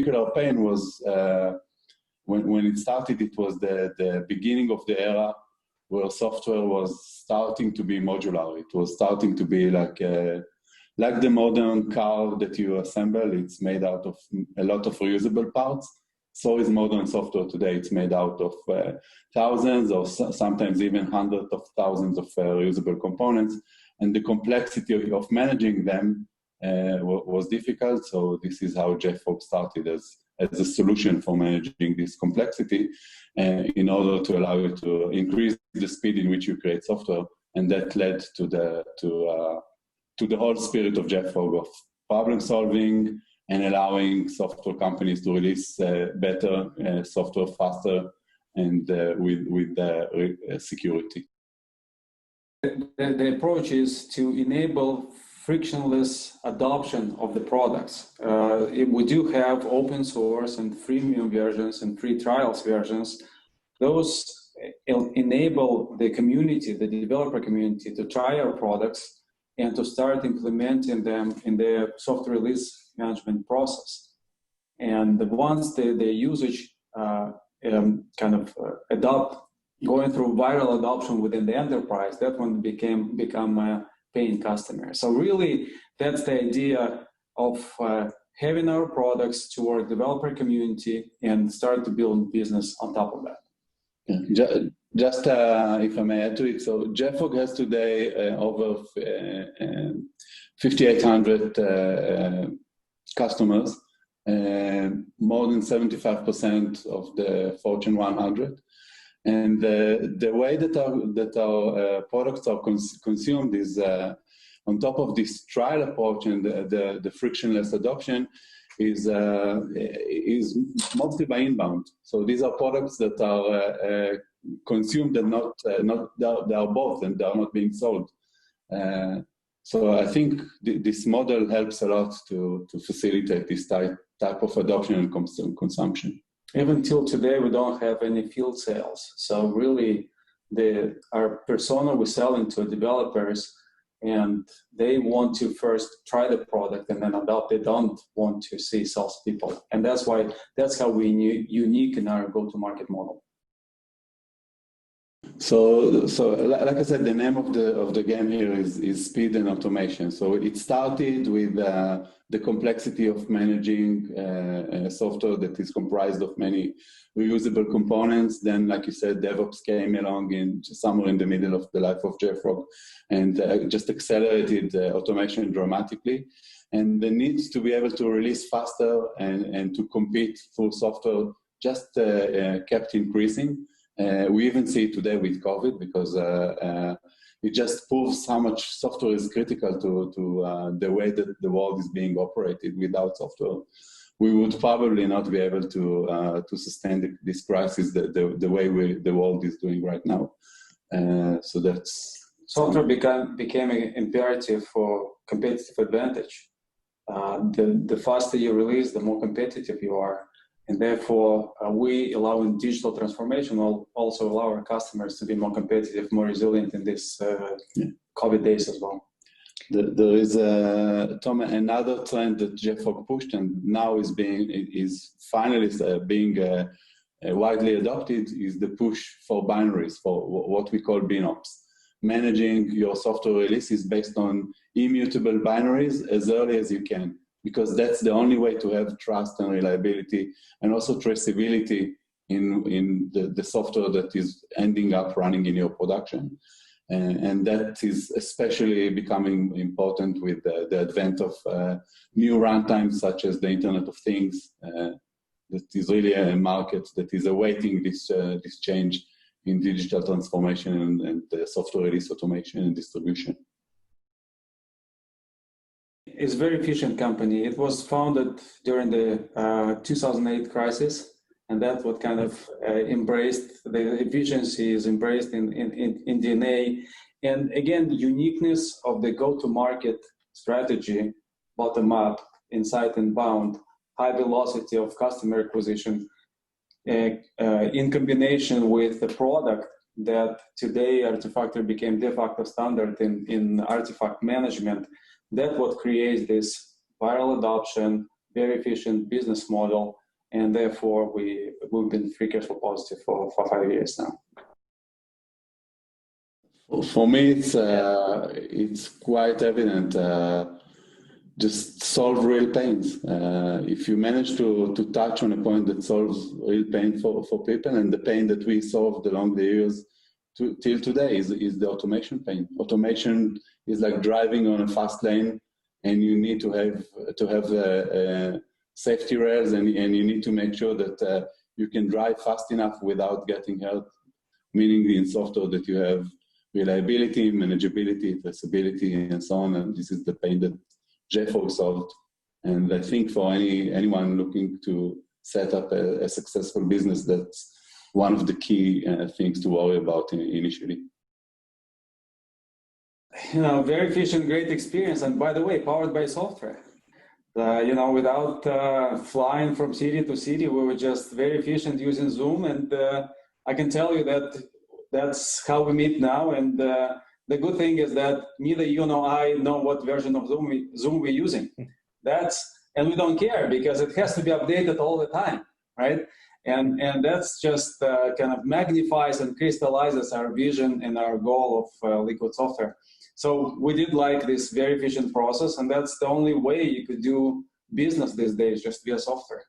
particular pain was when it started, it was the beginning of the era where software was starting to be modular. It was starting to be like the modern car that you assemble. It's made out of a lot of reusable parts. So is modern software today. It's made out of thousands or sometimes even hundreds of thousands of reusable components. And the complexity of managing them was difficult. So this is how JFrog started as a solution for managing this complexity in order to allow you to increase the speed in which you create software. And that led to the whole spirit of JFrog of problem solving and allowing software companies to release better software faster and with security. The approach is to enable frictionless adoption of the products. We do have open source and freemium versions and free trials versions. Those enable the community, the developer community, to try our products and to start implementing them in their software release management process. And once the usage going through viral adoption within the enterprise, that one become a paying customer. So really, that's the idea of having our products to our developer community and start to build business on top of that. Yeah. Just if I may add to it, so JFrog has today over 5,800 customers, more than 75% of the Fortune 100. And the way that our products are consumed is on top of this trial approach and the frictionless adoption is mostly by inbound. So these are products that are consumed and they are both, and they are not being sold. So I think this model helps a lot to facilitate this type of adoption and consumption. Even till today, we don't have any field sales. So really, our persona we're selling to developers, and they want to first try the product and then adopt. They don't want to see salespeople, and that's how we're unique in our go-to-market model. So like I said, the name of the game here is speed and automation. So it started with the complexity of managing software that is comprised of many reusable components. Then, like you said, DevOps came along somewhere in the middle of the life of JFrog and just accelerated automation dramatically. And the need to be able to release faster and to compete for software just kept increasing. We even see it today with COVID because it just proves how much software is critical to the way that the world is being operated. Without software, we would probably not be able to sustain this crisis the way the world is doing right now. So that's software became an imperative for competitive advantage. The faster you release, the more competitive you are. And therefore, we allow in digital transformation, also allow our customers to be more competitive, more resilient in this COVID days as well. There is Tom, another trend that JFrog pushed and now is finally being widely adopted is the push for binaries, for what we call binops. Managing your software releases based on immutable binaries as early as you can, because that's the only way to have trust and reliability and also traceability in the software that is ending up running in your production. And that is especially becoming important with the advent of new runtimes such as the Internet of Things. That is really a market that is awaiting this change in digital transformation and software release automation and distribution. It's a very efficient company. It was founded during the 2008 crisis, and that's what kind of embraced the efficiency is embraced in DNA. And again, the uniqueness of the go-to-market strategy, bottom up, inside and bound, high velocity of customer acquisition, in combination with the product that today Artifactory became de facto standard in artifact management. That's what creates this viral adoption, very efficient business model, and therefore we've been free cash flow positive for 5 years now. For me, it's quite evident. Just solve real pains. If you manage to touch on a point that solves real pain for people, and the pain that we solved along the years till today is the automation pain. Automation is like driving on a fast lane, and you need to have safety rails, and you need to make sure that you can drive fast enough without getting hurt, meaning in software that you have reliability, manageability, traceability, and so on. And this is the pain that JFrog solved. And I think for anyone looking to set up a successful business, that's one of the key things to worry about initially. Very efficient, great experience. And by the way, powered by software. Without flying from city to city, we were just very efficient using Zoom. And I can tell you that that's how we meet now. And the good thing is that neither you nor I know what version of Zoom we're using. And we don't care because it has to be updated all the time, right? And that's just kind of magnifies and crystallizes our vision and our goal of Liquid Software. So we did like this very efficient process, and that's the only way you could do business these days, just via software.